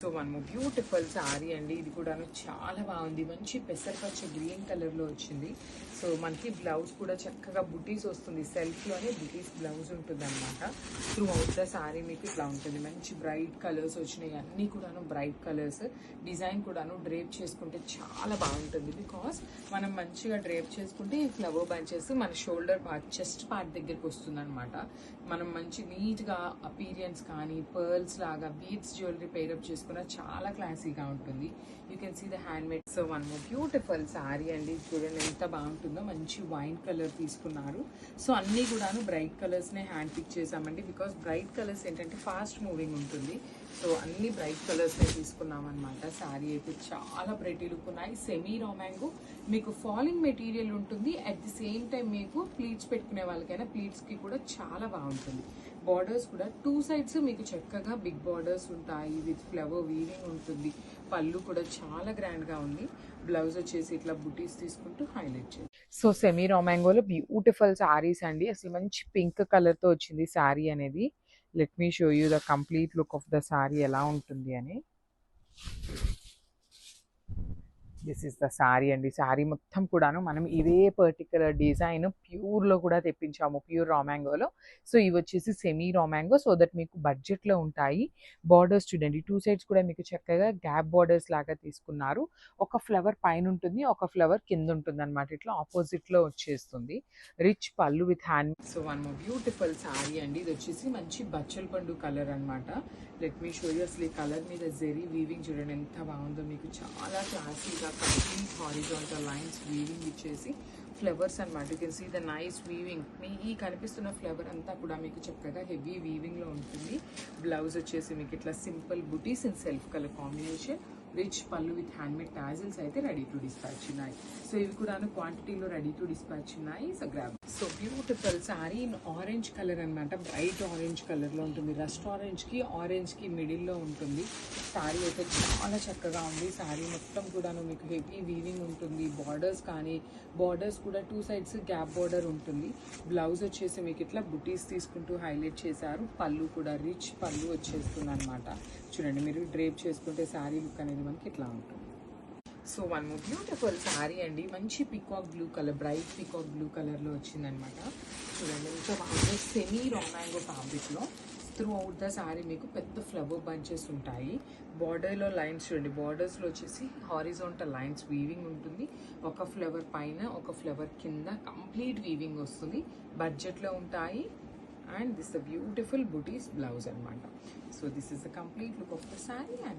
So one more beautiful sari అండి. ఇది కూడా చాలా బాగుంది. మంచి పెసరపచ్చ గ్రీన్ కలర్ లో వచ్చింది. సో మనకి బ్లౌజ్ కూడా చక్కగా బుటీస్ వస్తుంది. సెల్ఫ్ లోనే బుటీస్ బ్లౌజ్ ఉంటుంది అనమాట. త్రూ అవుట్ ద సారీ మీకు ఇట్లా ఉంటుంది. మంచి బ్రైట్ కలర్స్ వచ్చినాయి. అన్ని కూడాను బ్రైట్ కలర్స్. డిజైన్ కూడాను డ్రేప్ చేసుకుంటే చాలా బాగుంటుంది. బికాస్ మనం మంచిగా డ్రేప్ చేసుకుంటే ఈ ఫ్లవర్ బంచెస్ మన షోల్డర్ పార్ట్, చెస్ట్ పార్ట్ దగ్గరికి వస్తుంది అనమాట. మనం మంచి నీట్ గా అపీరియన్స్ కానీ పర్ల్స్ లాగా బీడ్స్ జ్యువెలరీ పేరప్ చేసుకున్న చాలా క్లాసీగా ఉంటుంది. You can see the handmade. So one more beautiful sari అండి. చూడండి ఎంత బాగుంటుందో. మంచి వైన్ కలర్ తీసుకున్నారు. సో అన్ని కూడాను బ్రైట్ కలర్స్ నే హ్యాండ్ పిక్ చేసామండి. బికాస్ బ్రైట్ కలర్స్ ఏంటంటే ఫాస్ట్ మూవింగ్ ఉంటుంది. సో అన్ని బ్రైట్ కలర్స్ నే తీసుకున్నాం అనమాట. శారీ అయితే చాలా ప్రెటీ లుక్ ఉన్నాయి. సెమీ రామాంగో మీకు ఫాలింగ్ మెటీరియల్ ఉంటుంది. అట్ ది సేమ్ టైం మీకు ప్లీట్స్ పెట్టుకునే వాళ్ళకైనా ప్లీట్స్ కి కూడా చాలా బాగుంటుంది. బార్డర్స్ కూడా టూ సైడ్స్ మీకు చక్కగా బిగ్ బార్డర్స్ ఉంటాయి. విత్ ఫ్లవర్ వీవింగ్ ఉంటుంది. పళ్ళు కూడా చాలా గ్రాండ్ గా ఉంది. బ్లౌజ్ వచ్చేసి ఇట్లా బుటీస్ తీసుకుంటూ హైలైట్ చేయండి. సో సెమీ రామాంగోలో బ్యూటిఫుల్ సారీస్ అండి. అసలు మంచి పింక్ కలర్ తో వచ్చింది సారీ అనేది. Let me show you the complete look of the sorry ఎలా ఉంటుంది అని. దిస్ ఇస్ ద సారీ అండి. సారీ మొత్తం కూడాను మనం ఇదే పర్టికులర్ డిజైన్ ప్యూర్లో కూడా తెప్పించాము, ప్యూర్ రామాంగోలో. సో ఇవి వచ్చేసి సెమీ రామాంగో. సో దట్ మీకు బడ్జెట్లో ఉంటాయి. బార్డర్స్ చూడండి, టూ సైడ్స్ కూడా మీకు చక్కగా గ్యాప్ బార్డర్స్ లాగా తీసుకున్నారు. ఒక ఫ్లవర్ పైన ఉంటుంది, ఒక ఫ్లవర్ కింద ఉంటుంది అనమాట. ఇట్లా ఆపోజిట్లో వచ్చేస్తుంది. రిచ్ పళ్ళు with hand. So one more beautiful sari అండి. ఇది వచ్చేసి మంచి బచ్చల పండు కలర్ అనమాట. Let me show you. అసలు ఈ కలర్ మీద జెరీ వీవింగ్ చూడండి ఎంత బాగుందో. మీకు చాలా క్లాసీగా కంప్లీట్ హారిజాంటల్ లైన్స్ వీవింగ్ ఇచ్చేసి ఫ్లవర్స్ అనమాట. You can see the nice weaving. మీ ఈ కనిపిస్తున్న ఫ్లవర్ అంతా కూడా మీకు చక్కగా హెవీ వీవింగ్ లో ఉంటుంది. బ్లౌజ్ వచ్చేసి మీకు ఇట్లా simple buttis in self colour combination. Rich పళ్ళు విత్ హ్యాండ్మేడ్ టాజిల్స్ అయితే రెడీ టు డిస్పాచ్ ఉన్నాయి. సో ఇవి కూడా క్వాంటిటీలో రెడీ టు డిస్పాచ్ ఉన్నాయి. So grab. So beautiful sorry in orange colour అనమాట. బ్రైట్ ఆరెంజ్ కలర్ లో ఉంటుంది. రస్ట్ ఆరెంజ్ కి ఆరెంజ్ కి మిడిల్ లో ఉంటుంది. సారీ అయితే చాలా చక్కగా ఉంది. సారీ మొత్తం కూడాను మీకు హెవీ వీవింగ్ ఉంటుంది. బార్డర్స్ కానీ బార్డర్స్ కూడా టూ సైడ్స్ గ్యాప్ బార్డర్ ఉంటుంది. బ్లౌజ్ వచ్చేసి మీకు ఇట్లా బుటీస్ తీసుకుంటూ హైలైట్ చేశారు. పళ్ళు కూడా రిచ్ పళ్ళు వచ్చేస్తుంది అనమాట. చూడండి మీరు డ్రేప్ చేసుకుంటే సారీ లుక్ అనేది మనకి ఇట్లా ఉంటుంది. So one more beautiful sari అండి. మంచి peacock blue colour, bright peacock blue కలర్లో వచ్చిందనమాట. చూడండి ఇంకా బాగా సెమీ రామాంగో ఫ్యాబ్రిక్లో త్రూ అవుట్ ద సారీ మీకు పెద్ద ఫ్లవర్ బంచెస్ ఉంటాయి. బార్డర్లో లైన్స్ చూడండి, బార్డర్స్లో వచ్చేసి హారిజాంటల్ లైన్స్ వీవింగ్ ఉంటుంది. ఒక ఫ్లవర్ పైన ఒక ఫ్లవర్ కింద కంప్లీట్ వీవింగ్ వస్తుంది. బడ్జెట్లో ఉంటాయి. And this is a beautiful booties blouse anamata. So this is the complete look of the saree and